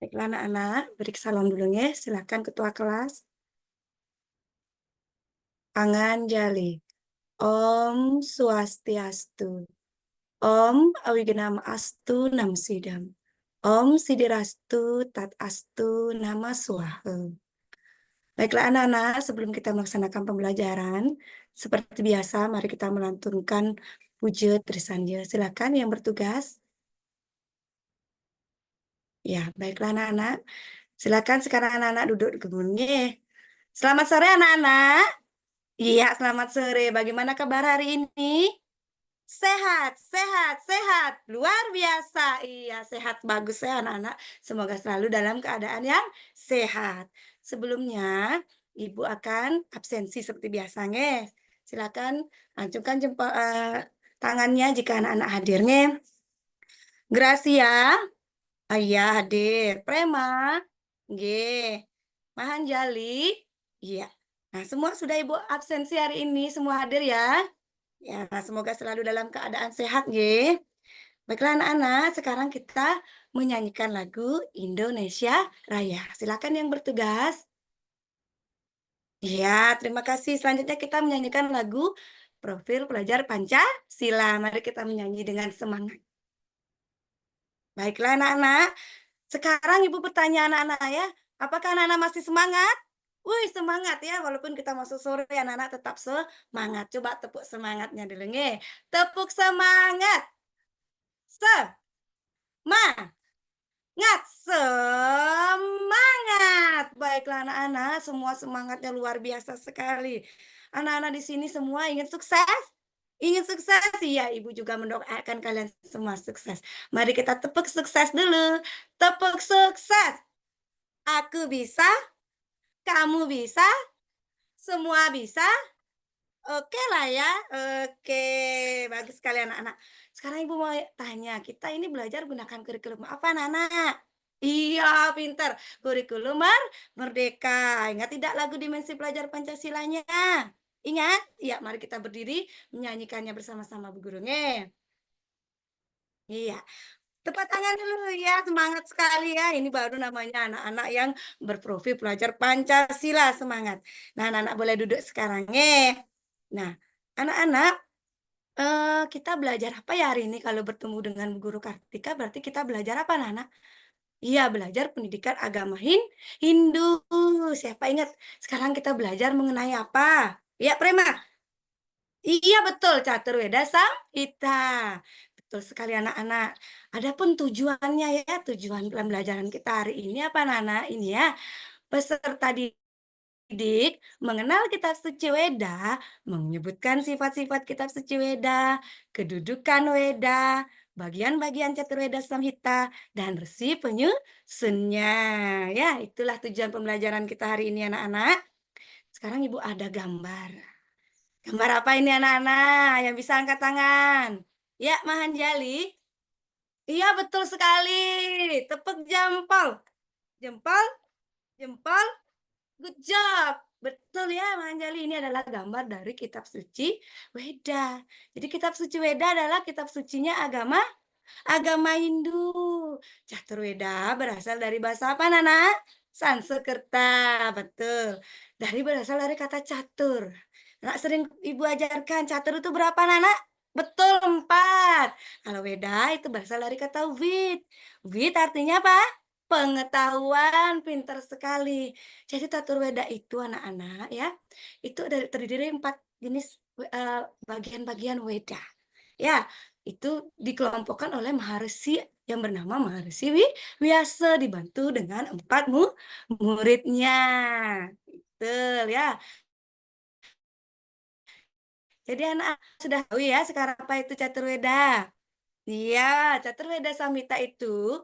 Baiklah anak-anak, beri salam dulu ya. Silakan ketua kelas. Panganjali. Om Swastiastu. Om Awigenam Astu Nam Sidam. Om Sidirastu Tat Astu Nama Swaha. Baiklah anak-anak, sebelum kita melaksanakan pembelajaran, seperti biasa, mari kita melantunkan puja Trisandya. Silakan yang bertugas. Ya, baiklah anak-anak. Silakan sekarang anak-anak duduk di kebunnya. Selamat sore anak-anak. Iya, selamat sore. Bagaimana kabar hari ini? Sehat, sehat, sehat. Luar biasa. Iya, sehat. Bagus ya anak-anak. Semoga selalu dalam keadaan yang sehat. Sebelumnya, Ibu akan absensi seperti biasanya. Silakan acungkan tangannya jika anak-anak hadirnya. Gracia. Oh iya, hadir. Prema. G. Mahanjali. Iya. Nah, semua sudah Ibu absensi hari ini. Semua hadir ya. Ya, semoga selalu dalam keadaan sehat, ya. Baiklah anak-anak, sekarang kita menyanyikan lagu Indonesia Raya. Silakan yang bertugas. Ya, terima kasih. Selanjutnya kita menyanyikan lagu Profil Pelajar Pancasila. Mari kita menyanyi dengan semangat. Baiklah anak-anak, sekarang Ibu bertanya anak-anak ya, apakah anak-anak masih semangat? Wih, semangat ya, walaupun kita masuk sore, anak-anak tetap semangat. Coba tepuk semangatnya dulu nih. Tepuk semangat. Semangat. Semangat. Baiklah anak-anak, semua semangatnya luar biasa sekali. Anak-anak di sini semua ingin sukses? Ingin sukses? Iya, Ibu juga mendoakan kalian semua sukses. Mari kita tepuk sukses dulu. Tepuk sukses. Aku bisa, kamu bisa, semua bisa. Oke lah ya. Oke, bagus sekali anak-anak. Sekarang Ibu mau tanya, kita ini belajar gunakan kurikulum apa anak-anak? Iya, pintar. Kurikulum Merdeka. Ingat tidak lagu Dimensi Pelajar Pancasilanya? Ingat? Ya, mari kita berdiri menyanyikannya bersama-sama Bu Guru. Iya. Tepuk tangan dulu ya, semangat sekali ya. Ini baru namanya anak-anak yang berprofil pelajar Pancasila, semangat. Nah, anak-anak boleh duduk sekarang. Nah, anak-anak, kita belajar apa ya hari ini kalau bertemu dengan Bu Guru Kartika, berarti kita belajar apa anak-anak? Iya, belajar pendidikan agama Hindu. Siapa ingat? Sekarang kita belajar mengenai apa? Ya, Prema. Iya betul, Caturweda Samhita. Betul sekali anak-anak. Adapun tujuannya ya, tujuan pembelajaran kita hari ini apa anak-anak? Ini ya, peserta didik mengenal kitab suci Weda, menyebutkan sifat-sifat kitab suci Weda, kedudukan Weda, bagian-bagian Caturweda Samhita, dan resi penyusunnya. Ya, itulah tujuan pembelajaran kita hari ini anak-anak. Sekarang Ibu ada gambar. Gambar apa ini anak-anak? Yang bisa angkat tangan. Ya, Mahanjali. Iya, betul sekali. Tepuk jempol. Jempol, jempol. Good job. Betul ya, Mahanjali. Ini adalah gambar dari kitab suci Weda. Jadi kitab suci Weda adalah kitab sucinya agama Hindu. Caturweda berasal dari bahasa apa, Nana? Sanskerta, betul. Berasal dari kata catur. Nggak sering Ibu ajarkan, catur itu berapa, Nana? Betul, 4. Kalau Weda itu berasal dari kata wit. Wit artinya apa? Pengetahuan, pintar sekali. Jadi catur Weda itu anak-anak ya, itu terdiri dari 4 jenis bagian-bagian Weda. Ya, itu dikelompokkan oleh Maharsi yang bernama Maharsi Wyasa dibantu dengan 4 muridnya. Betul ya. Jadi anak sudah tahu ya sekarang apa itu Caturweda. Iya, Caturweda Samhita itu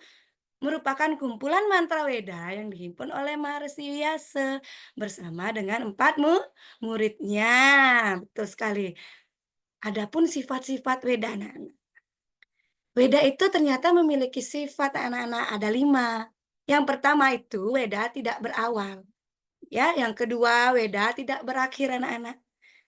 merupakan kumpulan mantra Weda yang dihimpun oleh Maharsi Wyasa bersama dengan 4 muridnya. Betul sekali. Adapun sifat-sifat Weda, Weda itu ternyata memiliki sifat anak-anak ada 5. Yang pertama itu Weda tidak berawal. Ya, yang kedua Weda tidak berakhir anak-anak.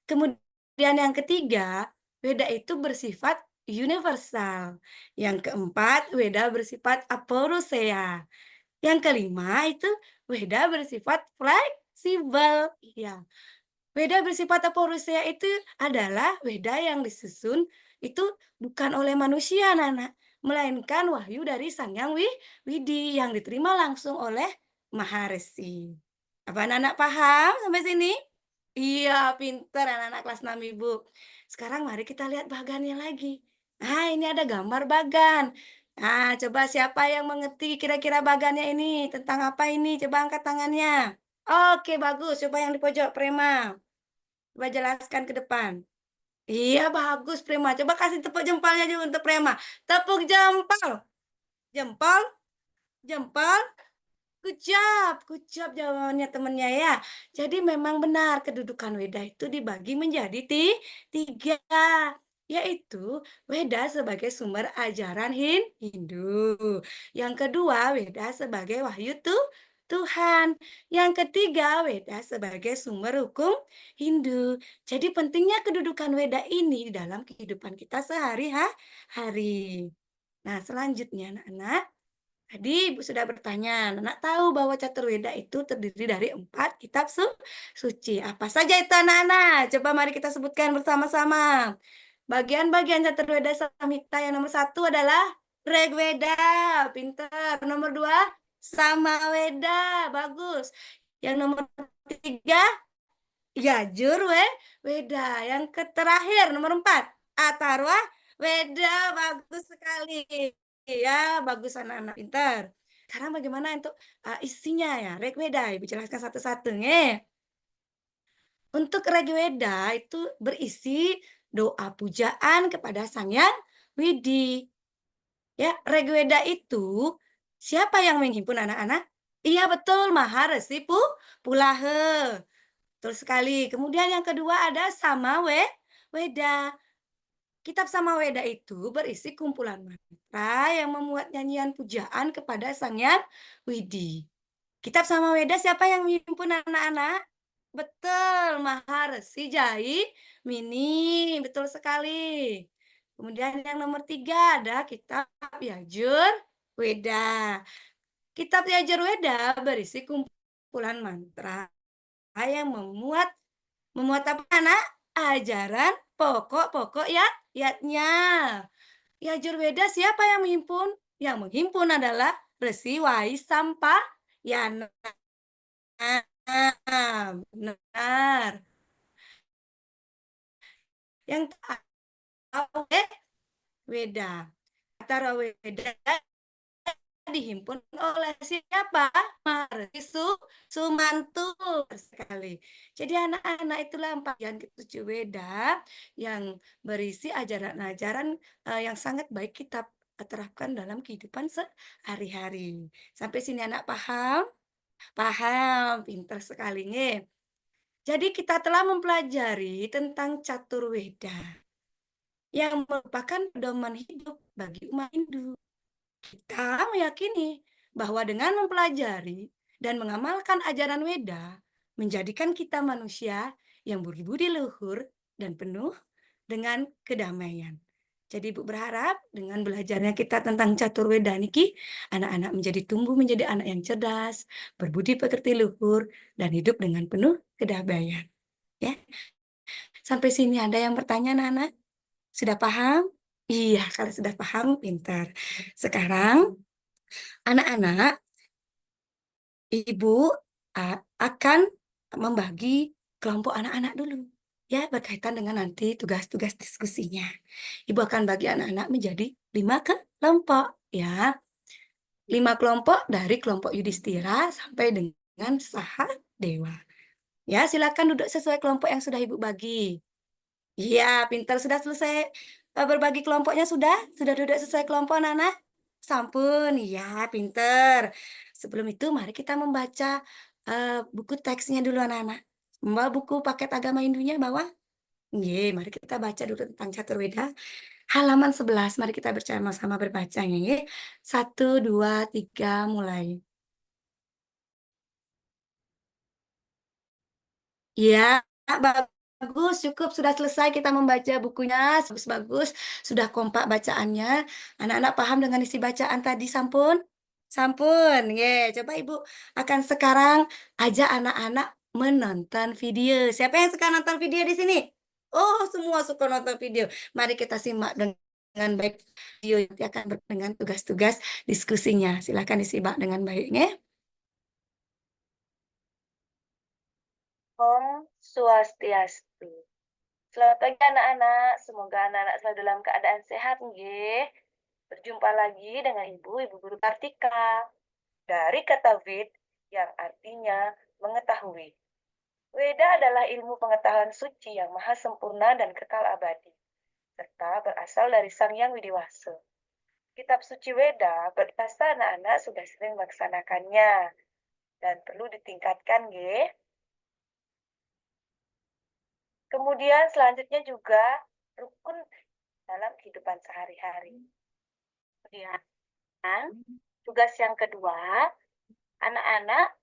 Kemudian yang ketiga, Weda itu bersifat universal. Yang keempat, Weda bersifat aporusea. Yang kelima itu Weda bersifat fleksibel. Iya. Weda bersifat Aporousia itu adalah Weda yang disusun itu bukan oleh manusia, Nana, melainkan wahyu dari Sang Yang Widi yang diterima langsung oleh Maharesi. Apa anak-anak paham sampai sini? Iya, pinter anak-anak kelas 6 Ibu. Sekarang mari kita lihat bagannya lagi. Nah, ini ada gambar bagan. Nah, coba siapa yang mengerti kira-kira bagannya ini? Tentang apa ini? Coba angkat tangannya. Oke, bagus. Coba yang di pojok, Prema. Coba jelaskan ke depan. Iya, bagus, Prema. Coba kasih tepuk jempolnya juga untuk Prema. Tepuk jempol. Jempol, jempol. Good job jawabannya temennya ya. Jadi memang benar kedudukan Weda itu dibagi menjadi tiga, yaitu Weda sebagai sumber ajaran Hindu. Yang kedua, Weda sebagai wahyu Tuhan. Yang ketiga, Weda sebagai sumber hukum Hindu. Jadi pentingnya kedudukan Weda ini dalam kehidupan kita sehari-hari. Nah, selanjutnya anak-anak. Tadi Ibu sudah bertanya, Anak tahu bahwa Caturweda itu terdiri dari 4 kitab suci. Apa saja itu anak-anak? Coba mari kita sebutkan bersama-sama. Bagian-bagian Caturweda Samhita yang nomor 1 adalah Rigveda, pintar. Nomor 2, Samaweda, bagus. Yang nomor 3, Yajur Weda. Yang terakhir, nomor 4, Atharwa Weda, bagus sekali. Ya, bagus anak-anak pintar. Sekarang bagaimana untuk isinya ya? Rigveda, Ibu jelaskan satu-satu. Untuk Rigveda itu berisi doa pujaan kepada Sang Yang Widi. Ya, Rigveda itu siapa yang menghimpun anak-anak? Iya betul, Maharesi Pulahe. Betul sekali. Kemudian yang kedua ada Samaweda. Kitab Samaweda itu berisi kumpulan mantra yang memuat nyanyian pujaan kepada Sang Yang Widi. Kitab Samaweda siapa yang menghimpun anak-anak? Betul, Maharesi Mini. Betul sekali. Kemudian yang nomor 3 ada kitab Yajur Weda. Kitab Yajur Weda berisi kumpulan mantra yang memuat apa anak? Ajaran pokok-pokok yatnya. Yajurveda siapa yang menghimpun? Yang menghimpun adalah Resi Waisampayana. Benar. Yang tahu Weda. Antara Weda dihimpun oleh siapa? Maharishi Sumantul sekali. Jadi anak-anak itulah bagian ketujuh Weda yang berisi ajaran-ajaran yang sangat baik kita terapkan dalam kehidupan sehari-hari. Sampai sini anak paham? Paham, pintar sekali nih. Jadi kita telah mempelajari tentang catur Weda yang merupakan pedoman hidup bagi umat Hindu. Kita meyakini bahwa dengan mempelajari dan mengamalkan ajaran Weda, menjadikan kita manusia yang berbudi luhur dan penuh dengan kedamaian. Jadi Ibu berharap dengan belajarnya kita tentang catur Weda niki, anak-anak menjadi tumbuh menjadi anak yang cerdas, berbudi pekerti luhur, dan hidup dengan penuh kedamaian. Ya, sampai sini ada yang bertanya, anak-anak? Sudah paham? Iya, kalau sudah paham, pintar. Sekarang anak-anak, Ibu akan membagi kelompok anak-anak dulu. Ya, berkaitan dengan nanti tugas-tugas diskusinya. Ibu akan bagi anak-anak menjadi 5 kelompok. Ya, 5 kelompok dari kelompok Yudhistira sampai dengan Sahadewa. Ya, silakan duduk sesuai kelompok yang sudah Ibu bagi. Iya, pintar. Sudah selesai berbagi kelompoknya sudah? Sudah duduk sesuai kelompok, anak-anak? Sampun, iya, pinter. Sebelum itu, mari kita membaca buku teksnya dulu, anak-anak. Membawa buku paket agama Hindunya bawa? Iya, mari kita baca dulu tentang Caturveda. Halaman 11, mari kita bersama-sama berbacanya. Ya. 1, 2, 3, mulai. Iya, bagus, cukup sudah selesai kita membaca bukunya, bagus-bagus, sudah kompak bacaannya. Anak-anak paham dengan isi bacaan tadi, sampun? Sampun, coba Ibu akan sekarang ajak anak-anak menonton video. Siapa yang suka nonton video di sini? Oh, semua suka nonton video. Mari kita simak dengan baik video nanti akan dengan tugas-tugas diskusinya. Silakan disimak dengan baik, nggih. Om Swastiastu. Selamat pagi anak-anak, semoga anak-anak selalu dalam keadaan sehat nggih. Berjumpa lagi dengan Ibu Guru Kartika. Dari kata Ved yang artinya mengetahui. Weda adalah ilmu pengetahuan suci yang maha sempurna dan kekal abadi, serta berasal dari Sang Yang Widiwasa. Kitab suci Weda berasa anak-anak sudah sering melaksanakannya dan perlu ditingkatkan nggih. Kemudian selanjutnya juga rukun dalam kehidupan sehari-hari. Kemudian tugas yang kedua, anak-anak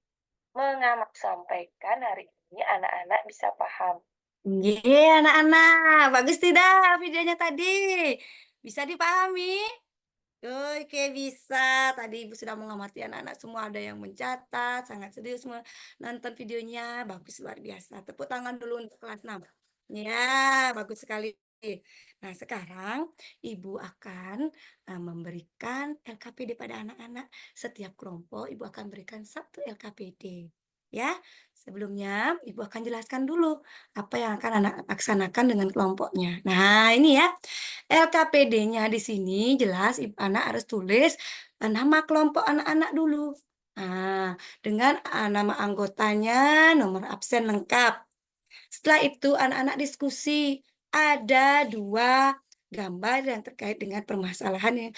mengamak sampaikan hari ini anak-anak bisa paham. Anak-anak, bagus tidak videonya tadi? Bisa dipahami? Oke, bisa. Tadi Ibu sudah mengamati anak-anak semua, ada yang mencatat, sangat serius menonton videonya. Bagus, luar biasa. Tepuk tangan dulu untuk kelas 6. Ya, bagus sekali. Nah, sekarang Ibu akan memberikan LKPD pada anak-anak. Setiap kelompok Ibu akan berikan satu LKPD. Ya, sebelumnya Ibu akan jelaskan dulu apa yang akan anak laksanakan dengan kelompoknya. Nah, ini ya. LKPD-nya di sini jelas anak harus tulis nama kelompok anak-anak dulu. Nah, dengan nama anggotanya, nomor absen lengkap. Setelah itu anak-anak diskusi. Ada 2 gambar yang terkait dengan permasalahan yang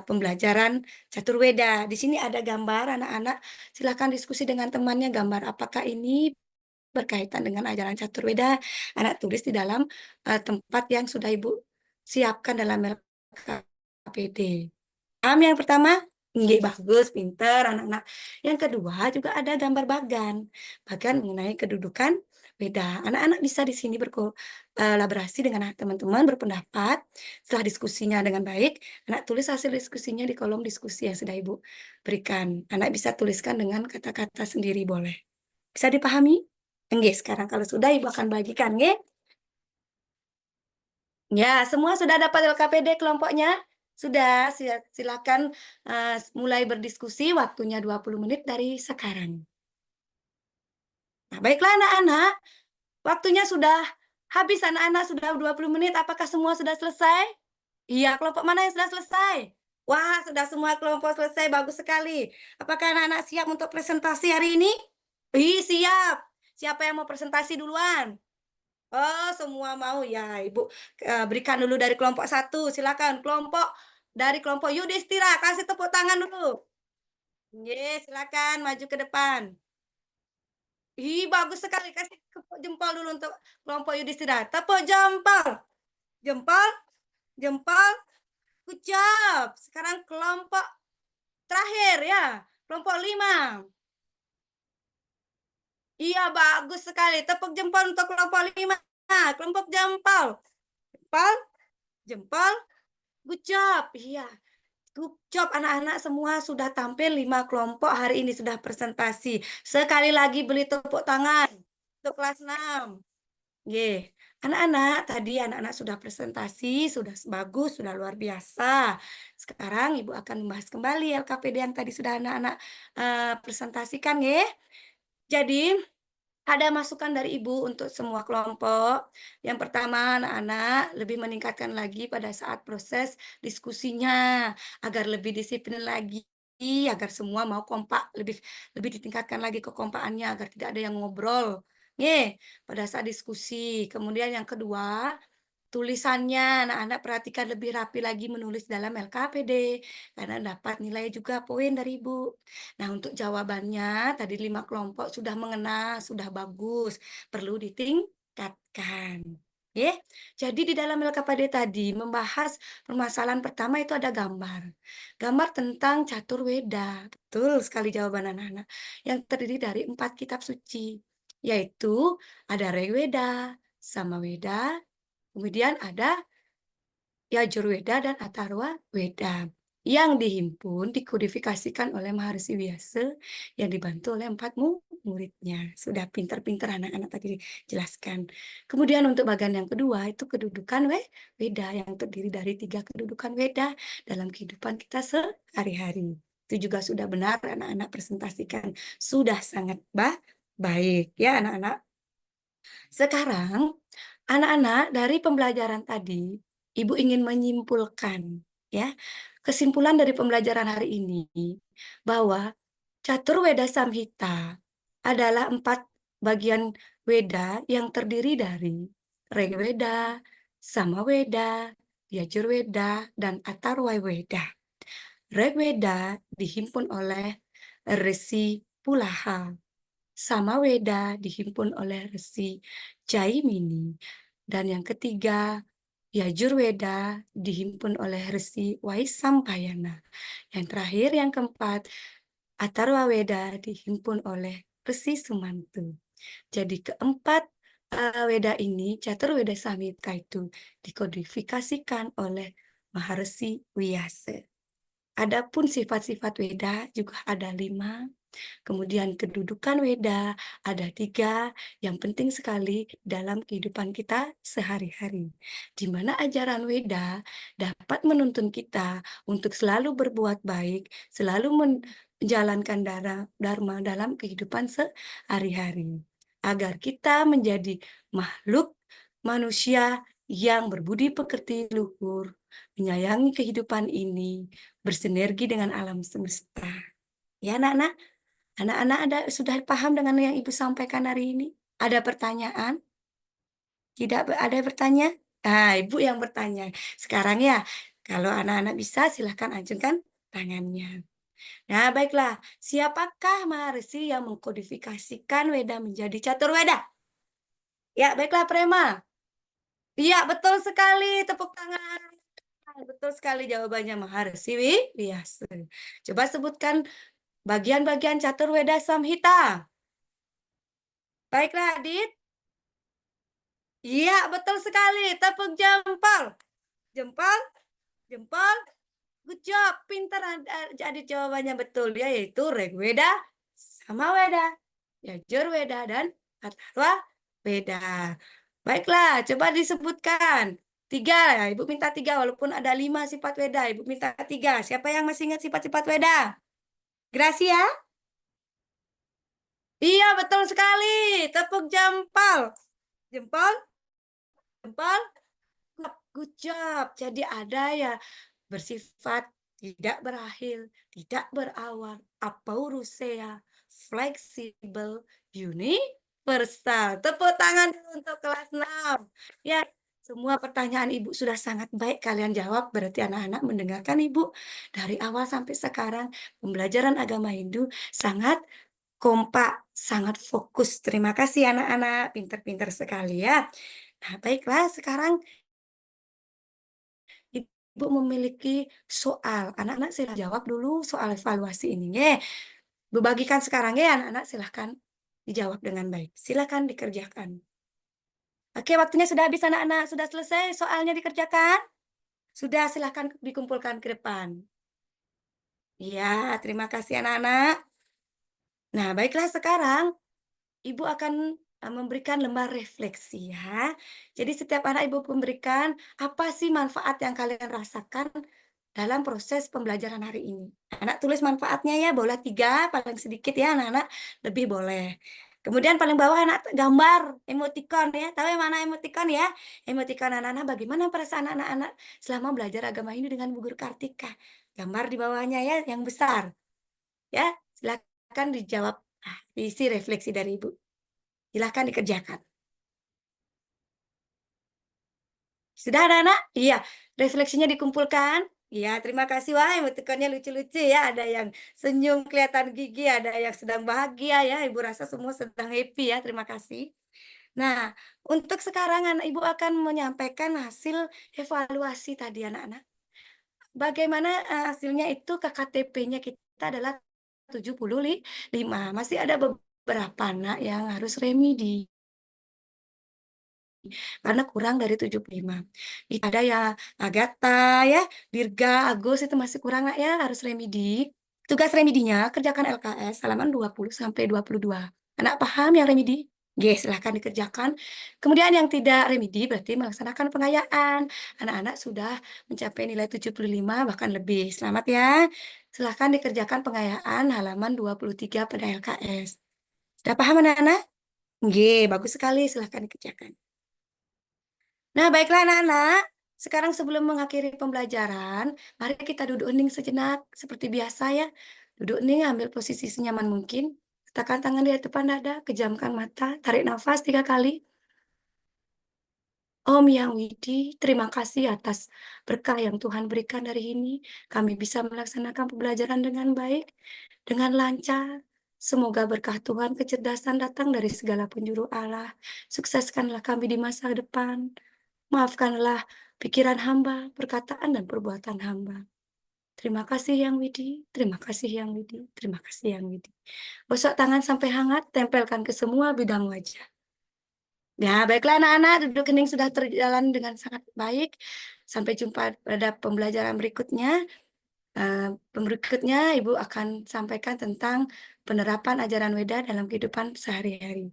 pembelajaran caturweda. Di sini ada gambar anak-anak, silakan diskusi dengan temannya gambar apakah ini berkaitan dengan ajaran caturweda. Anak tulis di dalam tempat yang sudah Ibu siapkan dalam LKPD. Paham yang pertama? Nggih, bagus, pinter anak-anak. Yang kedua juga ada gambar bagan. Bagan mengenai kedudukan beda. Anak-anak bisa di sini berkolaborasi dengan teman-teman, berpendapat. Setelah diskusinya dengan baik, anak tulis hasil diskusinya di kolom diskusi yang sudah Ibu berikan. Anak bisa tuliskan dengan kata-kata sendiri boleh. Bisa dipahami? Nggih, sekarang kalau sudah Ibu akan bagikan, nggih. Ya, semua sudah dapat LKPD kelompoknya? Sudah, silakan mulai berdiskusi, waktunya 20 menit dari sekarang. Nah, baiklah anak-anak, waktunya sudah habis anak-anak, sudah 20 menit, apakah semua sudah selesai? Iya, kelompok mana yang sudah selesai? Wah, sudah semua kelompok selesai, bagus sekali. Apakah anak-anak siap untuk presentasi hari ini? Siap. Siapa yang mau presentasi duluan? Oh, semua mau ya, Ibu berikan dulu dari kelompok 1, silakan. Dari kelompok Yudhistira, kasih tepuk tangan dulu. Silakan maju ke depan. Bagus sekali, kasih tepuk jempol dulu untuk kelompok Yudhistira. Tepuk jempol. Jempol, jempol. Good job. Sekarang kelompok terakhir ya, kelompok 5. Iya, bagus sekali. Tepuk jempol untuk kelompok 5. Kelompok jempol. Jempol, jempol. Good job. Iya. Good job anak-anak semua sudah tampil 5 kelompok hari ini sudah presentasi. Sekali lagi beri tepuk tangan untuk kelas 6. Nggih. Anak-anak, tadi anak-anak sudah presentasi, sudah bagus, sudah luar biasa. Sekarang Ibu akan membahas kembali LKPD yang tadi sudah anak-anak presentasikan nggih. Jadi ada masukan dari Ibu untuk semua kelompok. Yang pertama, anak-anak lebih meningkatkan lagi pada saat proses diskusinya, agar lebih disiplin lagi, agar semua mau kompak, lebih lebih ditingkatkan lagi kekompakannya, agar tidak ada yang ngobrol. Nggih, pada saat diskusi. Kemudian yang kedua, tulisannya anak-anak perhatikan lebih rapi lagi menulis dalam LKPD, karena dapat nilai juga poin dari Ibu. Nah, untuk jawabannya tadi 5 kelompok sudah mengena, sudah bagus, perlu ditingkatkan. Ya, jadi di dalam LKPD tadi membahas permasalahan pertama itu ada gambar. Gambar tentang catur weda. Betul sekali jawaban anak-anak. Yang terdiri dari 4 kitab suci, yaitu ada Rigweda, Samaweda, kemudian ada Yajurweda dan Atharwa Weda. yang dihimpun, dikodifikasikan oleh Maharsi Wyase yang dibantu oleh 4 muridnya. Sudah pintar-pintar anak-anak tadi jelaskan. Kemudian untuk bagian yang kedua itu kedudukan Weda yang terdiri dari 3 kedudukan Weda dalam kehidupan kita sehari-hari. Itu juga sudah benar anak-anak presentasikan. Sudah sangat baik ya anak-anak. Sekarang anak-anak dari pembelajaran tadi, Ibu ingin menyimpulkan ya. Kesimpulan dari pembelajaran hari ini bahwa Catur Weda Samhita adalah 4 bagian Weda yang terdiri dari Rigweda, Samaweda, Yajurweda, dan Atharva Weda. Rigweda dihimpun oleh Resi Pulaha. Samaweda dihimpun oleh Resi Jaimini. Dan yang ketiga, Yajurweda dihimpun oleh Resi Waisampayana. Yang terakhir, yang keempat, Atharva Weda dihimpun oleh Resi Sumanto. Jadi keempat Weda ini, Catur Weda Samhita itu dikodifikasikan oleh Maharsi Wyase. Adapun sifat-sifat Weda juga ada 5. Kemudian kedudukan Weda ada 3 yang penting sekali dalam kehidupan kita sehari-hari. Di mana ajaran Weda dapat menuntun kita untuk selalu berbuat baik, selalu menjalankan dharma dalam kehidupan sehari-hari. Agar kita menjadi makhluk manusia yang berbudi pekerti luhur, menyayangi kehidupan ini, bersinergi dengan alam semesta. Ya, anak-anak? Anak-anak sudah paham dengan yang Ibu sampaikan hari ini? Ada pertanyaan? Tidak ada bertanya? Ibu yang bertanya. Sekarang ya, kalau anak-anak bisa silahkan ajukan tangannya. Nah, baiklah. Siapakah Maharsi yang mengkodifikasikan Weda menjadi Catur Weda? Ya, baiklah Prema. Iya, betul sekali. Tepuk tangan. Betul sekali jawabannya Maharsi Wyase. Coba sebutkan bagian-bagian Catur Weda Samhita. Baiklah, Adit. Iya, betul sekali. Tepuk jempol. Jempol, jempol. Good job. Pintar jadi jawabannya betul. Ya, yaitu Rigweda, Samaweda, Yajurweda, dan Atharva Weda. Baiklah, coba disebutkan. 3, ya. Ibu minta 3, walaupun ada 5 sifat Weda. Ibu minta 3. Siapa yang masih ingat sifat-sifat Weda? Gracia? Iya, betul sekali. Tepuk jempol. Jempol, jempol. Good job. Jadi ada ya bersifat tidak berakhir, tidak berawal, apaurusea, fleksibel, universal. Tepuk tangan dulu untuk kelas 6. Ya, semua pertanyaan Ibu sudah sangat baik kalian jawab. Berarti anak-anak mendengarkan Ibu dari awal sampai sekarang. Pembelajaran agama Hindu sangat kompak, sangat fokus. Terima kasih anak-anak, pinter-pinter sekali ya. Nah, baiklah sekarang Ibu memiliki soal. Anak-anak silahkan jawab dulu soal evaluasi ini. Ya. Ibu bagikan sekarang ya anak-anak silahkan dijawab dengan baik. Silahkan dikerjakan. Oke, waktunya sudah habis anak-anak. Sudah selesai soalnya dikerjakan? Sudah, silahkan dikumpulkan ke depan. Ya, terima kasih anak-anak. Nah, baiklah sekarang Ibu akan memberikan lembar refleksi ya. Jadi setiap anak Ibu memberikan apa sih manfaat yang kalian rasakan dalam proses pembelajaran hari ini. Anak tulis manfaatnya ya, boleh 3, paling sedikit ya anak-anak, lebih boleh. Kemudian paling bawah anak gambar emoticon ya. Tahu yang mana emoticon ya? Emoticon anak-anak bagaimana perasaan anak-anak selama belajar agama ini dengan Bu Guru Kartika. Gambar di bawahnya ya yang besar. Ya, silakan dijawab. Isi refleksi dari Ibu. Silahkan dikerjakan. Sudah anak-anak? Iya, refleksinya dikumpulkan. Iya, terima kasih. Wah, emotikonnya lucu-lucu ya. Ada yang senyum kelihatan gigi, ada yang sedang bahagia ya. Ibu rasa semua sedang happy ya. Terima kasih. Nah, untuk sekarang anak Ibu akan menyampaikan hasil evaluasi tadi anak-anak. Bagaimana hasilnya itu KKTP-nya kita adalah 75. Masih ada beberapa anak yang harus remedi. karena kurang dari 75. Itu ada ya Agatha ya, Dirga, Agus itu masih kurang nak ya, harus remedi. Tugas remedinya kerjakan LKS halaman 20 sampai 22. Anak paham yang remedi? Oke, silahkan dikerjakan. Kemudian yang tidak remedi berarti melaksanakan pengayaan. Anak-anak sudah mencapai nilai 75 bahkan lebih. Selamat ya. Silahkan dikerjakan pengayaan halaman 23 pada LKS. Sudah paham anak-anak? Oke, bagus sekali. Silahkan dikerjakan. Nah, baiklah anak-anak. Sekarang sebelum mengakhiri pembelajaran, mari kita duduk hening sejenak seperti biasa ya. Duduk hening, ambil posisi senyaman mungkin. Letakkan tangan di depan dada, kejamkan mata, tarik nafas 3 kali. Om Yang Widi, terima kasih atas berkah yang Tuhan berikan dari ini. Kami bisa melaksanakan pembelajaran dengan baik, dengan lancar. Semoga berkah Tuhan kecerdasan datang dari segala penjuru Allah. Sukseskanlah kami di masa depan. Maafkanlah pikiran hamba, perkataan dan perbuatan hamba. Terima kasih Yang Widi, terima kasih Yang Widi, terima kasih Yang Widi. Gosok tangan sampai hangat, tempelkan ke semua bidang wajah. Ya, baiklah anak-anak, duduk kening sudah terjalan dengan sangat baik. Sampai jumpa pada pembelajaran berikutnya. Berikutnya, Ibu akan sampaikan tentang penerapan ajaran Weda dalam kehidupan sehari-hari.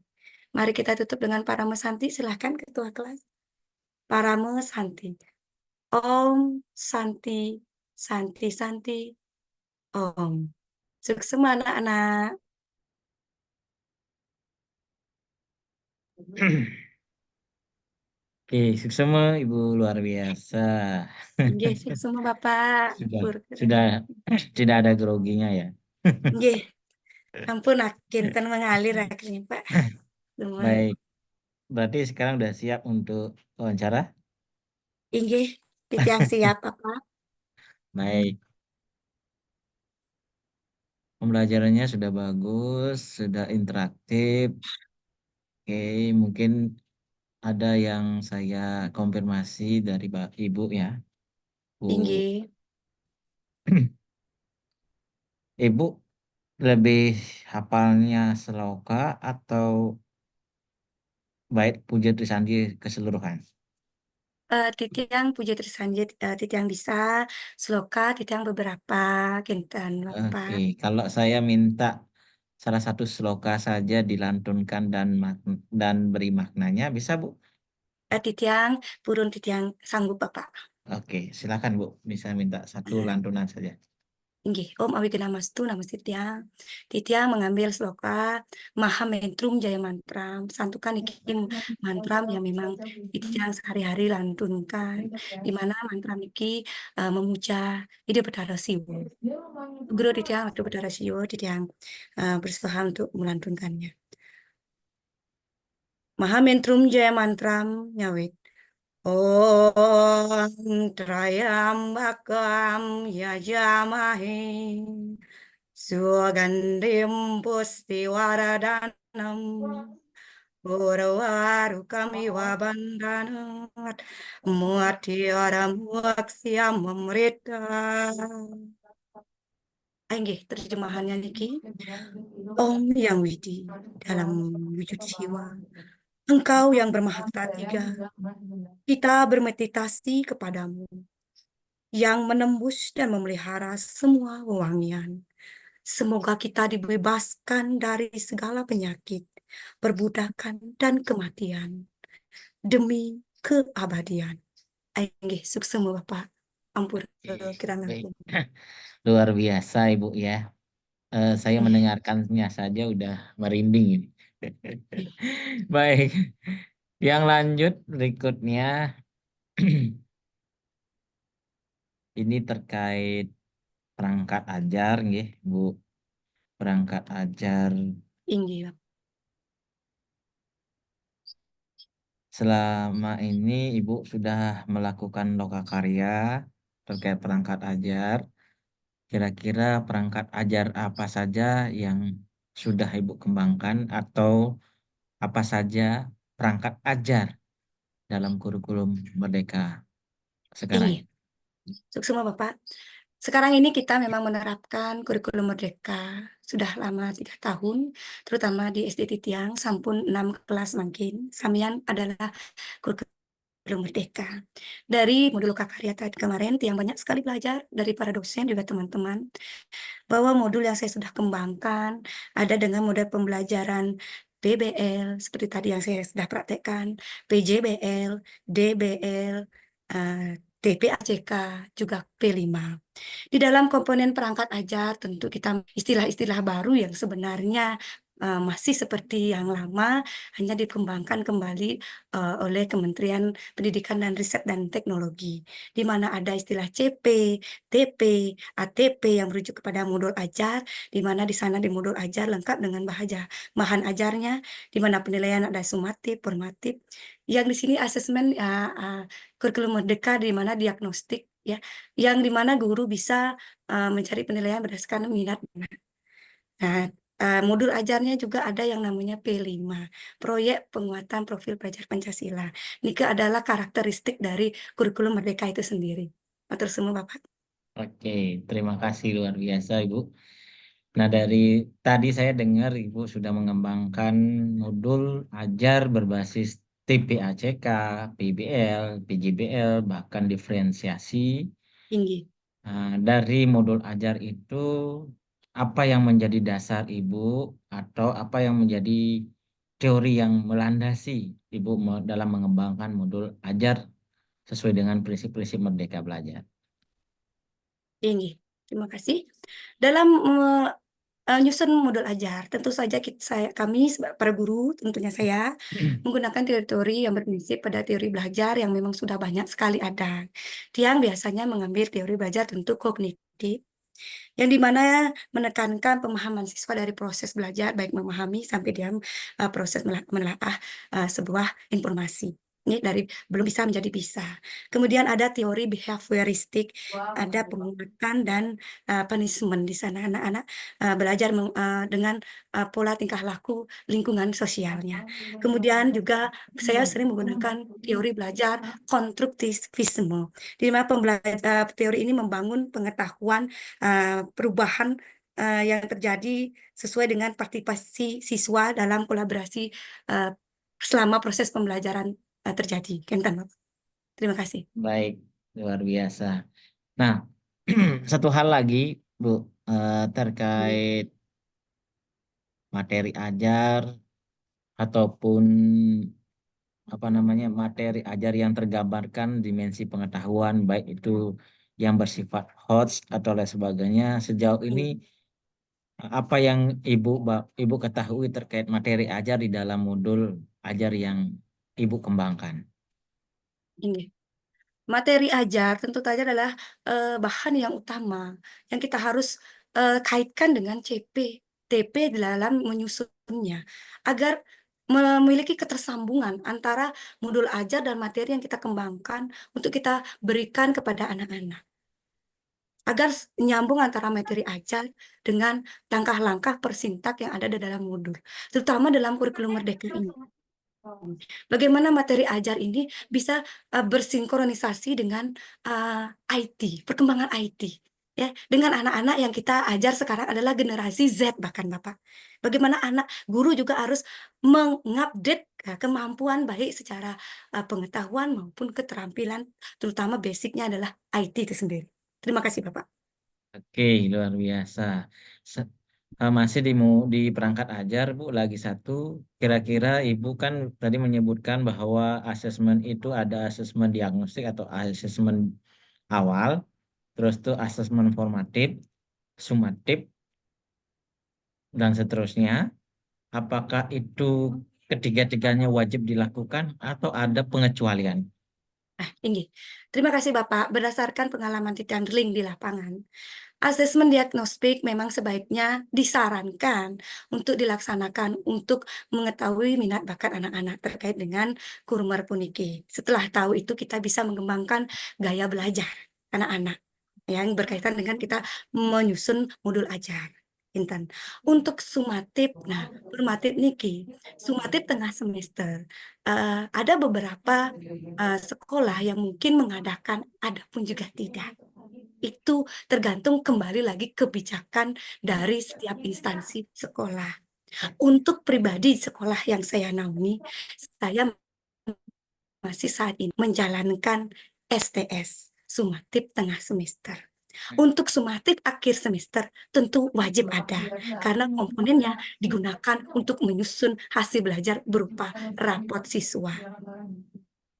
Mari kita tutup dengan Parama Santi. Silahkan Ketua Kelas. Parama Santi. Om Santi, Santi, Santi, Om. Sukses semua anak-anak. Oke, sukses semua Ibu luar biasa. Nggih, sukses semua Bapak. Sudah Pur. sudah tidak ada groginya ya. Nggih, ampun akinten mengalir akhirnya Pak. Semua. Baik, berarti sekarang udah siap untuk wawancara? Inggih, titiang siap Bapak. Baik, pembelajarannya sudah bagus, sudah interaktif. Oke, mungkin ada yang saya konfirmasi dari Ibu ya. Bu, Inggih. Ibu lebih hafalnya Seloka atau bait Puja Trisandi keseluruhan? Titiang Puji Trisanjit, titiang bisa, Sloka, titiang beberapa, kinten Oke, Bapak. kalau saya minta salah satu sloka saja dilantunkan dan beri maknanya, bisa Bu? Titiang, purun titiang sanggup Bapak. Oke, silakan Bu, bisa minta satu Nah, lantunan saja. Inggih, Om Awigena Mastu, nama Titiang. Titiang mengambil sloka Maha Mentrum Jaya Mantram. Santukan iki mantram yang memang Titiang sehari-hari lantunkan. Di mana mantram iki memuja Ide Betara Siwo. Guru Titiang atau Betara Siwo, Titiang berusaha untuk melantunkannya. Maha Mentrum Jaya Mantram Nyawit. Om Trayambakam Yajamahe Sugandim Pustiwaradanam Urwarukam Iwabandanat Muatiara Muaksiam Memrita. Inggih, terjemahannya niki. Om Yang Widi dalam wujud jiwa. Engkau yang bermahkota 3, kita bermeditasi kepadamu yang menembus dan memelihara semua wewangian. Semoga kita dibebaskan dari segala penyakit, perbudakan, dan kematian demi keabadian. Inggih, sukses semua Bapak. Ampun, Oke, kirang baik. ampun. Luar biasa Ibu ya. Saya mendengarkannya saja udah merinding ini. Baik, yang lanjut berikutnya ini terkait perangkat ajar, nggih, Bu. Perangkat ajar. Inggih, Bapak. Selama ini Ibu sudah melakukan lokakarya terkait perangkat ajar. Kira-kira perangkat ajar apa saja yang sudah Ibu kembangkan atau apa saja perangkat ajar dalam kurikulum Merdeka sekarang Inggih, ini? sukses semua Bapak. Sekarang ini kita memang menerapkan kurikulum merdeka sudah lama 3 tahun, terutama di SD Titiang, sampun 6 kelas mungkin. Samian adalah kurikulum merdeka. Dari modul Kakarya tadi kemarin, yang banyak sekali belajar dari para dosen juga teman-teman, bahwa modul yang saya sudah kembangkan ada dengan model pembelajaran PBL, seperti tadi yang saya sudah praktekkan, PJBL, DBL, TPACK, juga P5. Di dalam komponen perangkat ajar, tentu kita istilah-istilah baru yang sebenarnya masih seperti yang lama, hanya dikembangkan kembali oleh Kementerian Pendidikan dan Riset dan Teknologi, di mana ada istilah CP, TP, ATP yang merujuk kepada modul ajar, di mana di sana di modul ajar lengkap dengan bahan ajarnya, di mana penilaian ada sumatif, formatif, yang di sini asesmen kurikulum merdeka, di mana diagnostik, ya, yang dimana guru bisa mencari penilaian berdasarkan minat. Nah, modul ajarnya juga ada yang namanya P5, Proyek Penguatan Profil Pelajar Pancasila. Ini adalah karakteristik dari kurikulum merdeka itu sendiri. Matur semua Bapak. Oke, terima kasih luar biasa Ibu. Nah, dari tadi saya dengar Ibu sudah mengembangkan modul ajar berbasis TPACK, PBL, PJBL, bahkan diferensiasi. Tinggi. Dari modul ajar itu, apa yang menjadi dasar Ibu atau apa yang menjadi teori yang melandasi Ibu dalam mengembangkan modul ajar sesuai dengan prinsip-prinsip Merdeka Belajar? Tinggi. Terima kasih. Dalam nyusun modul ajar, tentu saja kami para guru, tentunya saya menggunakan teori yang berprinsip pada teori belajar yang memang sudah banyak sekali ada. Tiang biasanya mengambil teori belajar tentu kognitif, yang dimana menekankan pemahaman siswa dari proses belajar, baik memahami sampai dia proses menelaah sebuah informasi. Ini dari belum bisa menjadi bisa. Kemudian ada teori behavioristik, ada penguatan dan punishment di sana anak-anak belajar dengan pola tingkah laku lingkungan sosialnya. Kemudian juga saya sering menggunakan teori belajar konstruktivisme, di mana teori ini membangun pengetahuan perubahan yang terjadi sesuai dengan partisipasi siswa dalam kolaborasi uh, selama proses pembelajaran terjadi. Kenten, Bapak. Terima kasih. Baik, luar biasa. Nah, satu hal lagi, Bu, terkait materi ajar ataupun apa namanya materi ajar yang tergambarkan dimensi pengetahuan, baik itu yang bersifat HOTS atau lain sebagainya. Sejauh ini apa yang Ibu ketahui terkait materi ajar di dalam modul ajar yang Ibu kembangkan? Ini. Materi ajar tentu saja adalah bahan yang utama yang kita harus kaitkan dengan CP, TP di dalam menyusunnya agar memiliki ketersambungan antara modul ajar dan materi yang kita kembangkan untuk kita berikan kepada anak-anak. Agar nyambung antara materi ajar dengan langkah-langkah persintak yang ada di dalam modul, terutama dalam kurikulum merdeka ini. Bagaimana materi ajar ini bisa bersinkronisasi dengan IT, perkembangan IT. Ya, dengan anak-anak yang kita ajar sekarang adalah generasi Z bahkan Bapak. Bagaimana anak guru juga harus mengupdate kemampuan baik secara pengetahuan maupun keterampilan, terutama basicnya adalah IT itu sendiri. Terima kasih Bapak. Oke, luar biasa. Se- Masih di perangkat ajar, Bu, lagi satu. Kira-kira Ibu kan tadi menyebutkan bahwa asesmen itu ada asesmen diagnostik atau asesmen awal, terus tuh asesmen formatif, sumatif, dan seterusnya. Apakah itu ketiga-tiganya wajib dilakukan atau ada pengecualian? Tinggi. Terima kasih Bapak. Berdasarkan pengalaman Titik Underling di lapangan, asesmen diagnostik memang sebaiknya disarankan untuk dilaksanakan untuk mengetahui minat bakat anak-anak terkait dengan kurmer puniki. Setelah tahu itu kita bisa mengembangkan gaya belajar anak-anak yang berkaitan dengan kita menyusun modul ajar. Intan. Untuk sumatif, nah, formatif niki, sumatif tengah semester. Ada beberapa sekolah yang mungkin mengadakan, ada pun juga tidak. itu tergantung kembali lagi kebijakan dari setiap instansi sekolah. Untuk pribadi sekolah yang saya naungi, saya masih saat ini menjalankan STS, Sumatif tengah semester. Untuk sumatif akhir semester tentu wajib ada, karena komponennya digunakan untuk menyusun hasil belajar berupa rapot siswa.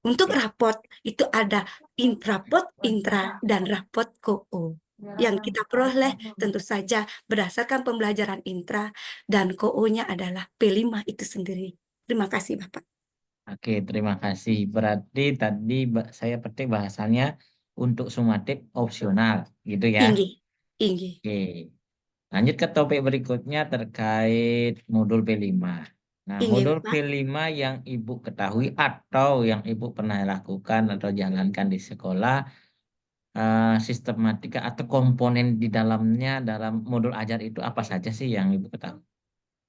Untuk rapot itu ada rapot intra dan rapot KO. Yang kita peroleh tentu saja berdasarkan pembelajaran intra dan KO-nya adalah P5 itu sendiri. Terima kasih Bapak. Oke, terima kasih. Berarti tadi saya petik bahasanya untuk sumatif opsional, gitu ya. Inggi, inggi. Oke, lanjut ke topik berikutnya terkait modul P5. Nah, Inggi modul Bapak. P5 yang Ibu ketahui atau yang Ibu pernah lakukan atau jalankan di sekolah, sistematika atau komponen di dalamnya dalam modul ajar itu apa saja sih yang Ibu ketahui?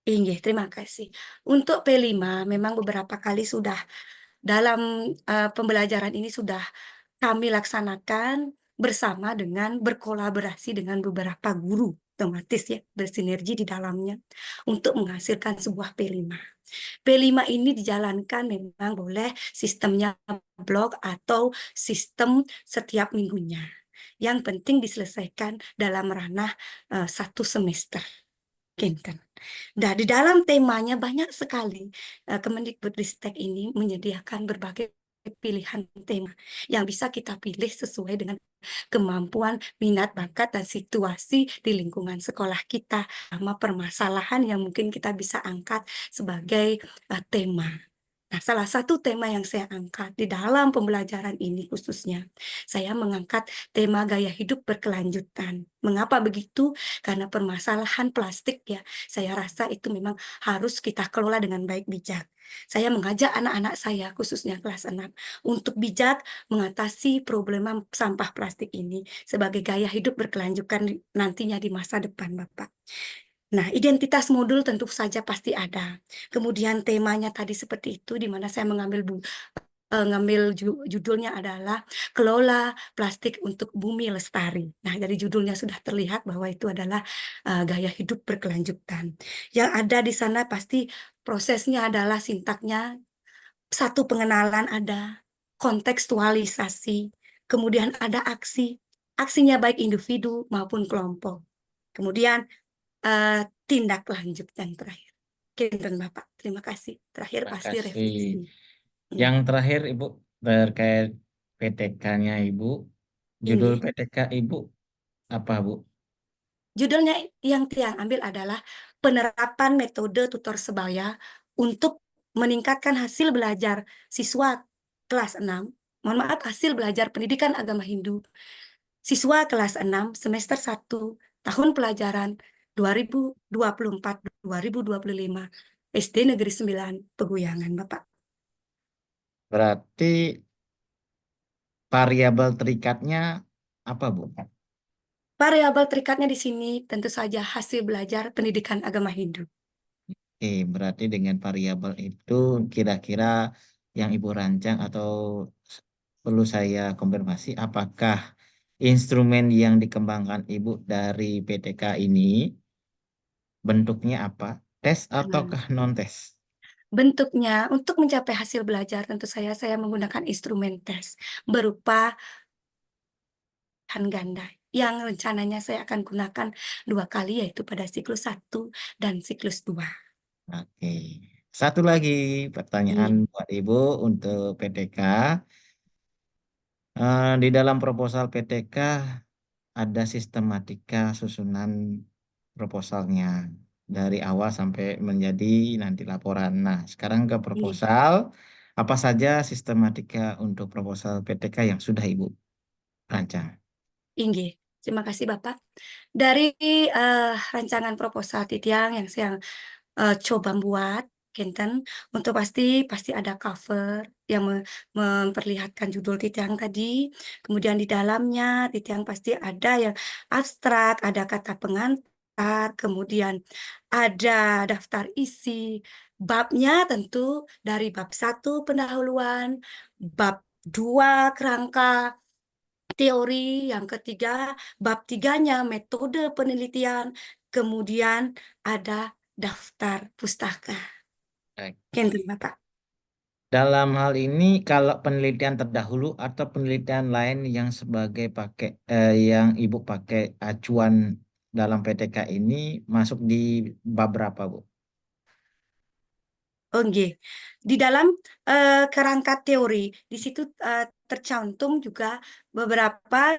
Inggi, terima kasih. Untuk P5 memang beberapa kali sudah dalam pembelajaran ini sudah kami laksanakan bersama dengan berkolaborasi dengan beberapa guru, otomatis ya, bersinergi di dalamnya untuk menghasilkan sebuah P5. P5 ini dijalankan memang boleh sistemnya blok atau sistem setiap minggunya. Yang penting diselesaikan dalam ranah 1 semester. Kinten. Nah, di dalam temanya banyak sekali Kemendikbudristek ini menyediakan berbagai pilihan tema yang bisa kita pilih sesuai dengan kemampuan, minat, bakat, dan situasi di lingkungan sekolah kita, sama permasalahan yang mungkin kita bisa angkat sebagai tema. Nah, salah satu tema yang saya angkat di dalam pembelajaran ini khususnya, saya mengangkat tema gaya hidup berkelanjutan. Mengapa begitu? Karena permasalahan plastik ya, saya rasa itu memang harus kita kelola dengan baik bijak. Saya mengajak anak-anak saya, khususnya kelas 6, untuk bijak mengatasi problema sampah plastik ini sebagai gaya hidup berkelanjutan nantinya di masa depan, Bapak. Nah, identitas modul tentu saja pasti ada. Kemudian temanya tadi seperti itu, di mana saya ngambil judulnya adalah Kelola Plastik untuk Bumi Lestari. Nah, dari judulnya sudah terlihat bahwa itu adalah gaya hidup berkelanjutan. Yang ada di sana pasti prosesnya adalah sintaknya, satu pengenalan ada, kontekstualisasi, kemudian ada aksi, aksinya baik individu maupun kelompok. Kemudian tindak lanjut yang terakhir. Kinten Bapak, terima kasih. Terakhir Terima pasti kasih. revisi. Yang Hmm, terakhir Ibu terkait PTK-nya Ibu, judul Inggi. PTK Ibu apa Bu? Judulnya yang Tiang ambil adalah penerapan metode tutor sebaya untuk meningkatkan hasil belajar siswa kelas 6. Mohon maaf, hasil belajar pendidikan agama Hindu. Siswa kelas 6 semester 1 tahun pelajaran 2024-2025 SD Negeri 9 Peguyangan, Bapak. Berarti variabel terikatnya apa Bu? Variabel terikatnya di sini tentu saja hasil belajar pendidikan agama Hindu. Berarti dengan variabel itu kira-kira yang Ibu rancang atau perlu saya konfirmasi apakah instrumen yang dikembangkan Ibu dari PTK ini bentuknya apa? Tes Nah, ataukah non-tes? bentuknya untuk mencapai hasil belajar tentu saya menggunakan instrumen tes berupa bahan ganda yang rencananya saya akan gunakan 2 kali yaitu pada siklus 1 dan siklus 2. Oke. Satu lagi pertanyaan Ini, buat Ibu untuk PTK. Di dalam proposal PTK ada sistematika susunan proposalnya dari awal sampai menjadi nanti laporan. Nah, sekarang ke ini, proposal. Apa saja sistematika untuk proposal PTK yang sudah Ibu rancang? Inggi. Terima kasih Bapak. Dari rancangan proposal Titiang yang saya coba buat, Kenten, untuk pasti pasti ada cover yang memperlihatkan judul Titiang tadi. Kemudian di dalamnya Titiang pasti ada yang abstrak, ada kata pengantar, kemudian ada daftar isi. Babnya tentu dari bab 1 pendahuluan, bab 2 kerangka, teori, yang ketiga bab tiganya metode penelitian, kemudian ada daftar pustaka. Oke. Kinten Bapak. Dalam hal ini, kalau penelitian terdahulu atau penelitian lain yang yang Ibu pakai acuan dalam PTK ini masuk di bab berapa, Bu? Oh, nggih. Di dalam kerangka teori, di situ tercantum juga beberapa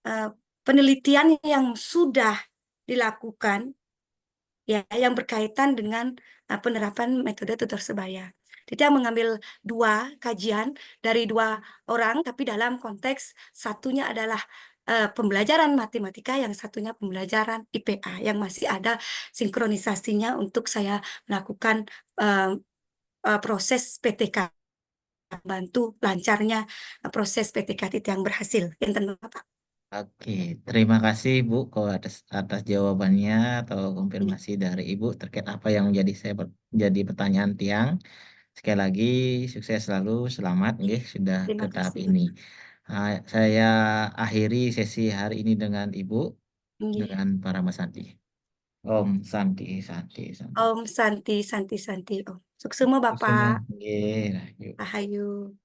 eh, penelitian yang sudah dilakukan ya yang berkaitan dengan penerapan metode tutor sebaya. Jadi dia mengambil dua kajian dari dua orang, tapi dalam konteks satunya adalah pembelajaran matematika, yang satunya pembelajaran IPA, yang masih ada sinkronisasinya untuk saya melakukan eh, proses PTK, bantu lancarnya proses PTK itu yang berhasil. Enten Bapak. Oke, terima kasih Bu atas atas jawabannya atau Iya, konfirmasi dari Ibu terkait apa yang jadi pertanyaan tiang. Sekali lagi sukses selalu, selamat nggih sudah ke terima tahap kasih ini. Bapak. Saya akhiri sesi hari ini dengan Ibu Nggih. dengan para Mas Santi. Om Santi Santi Santi. Om Santi Santi Santi Om. Suksema Semua Bapak. nggih. Nah, yuk. Rahayu.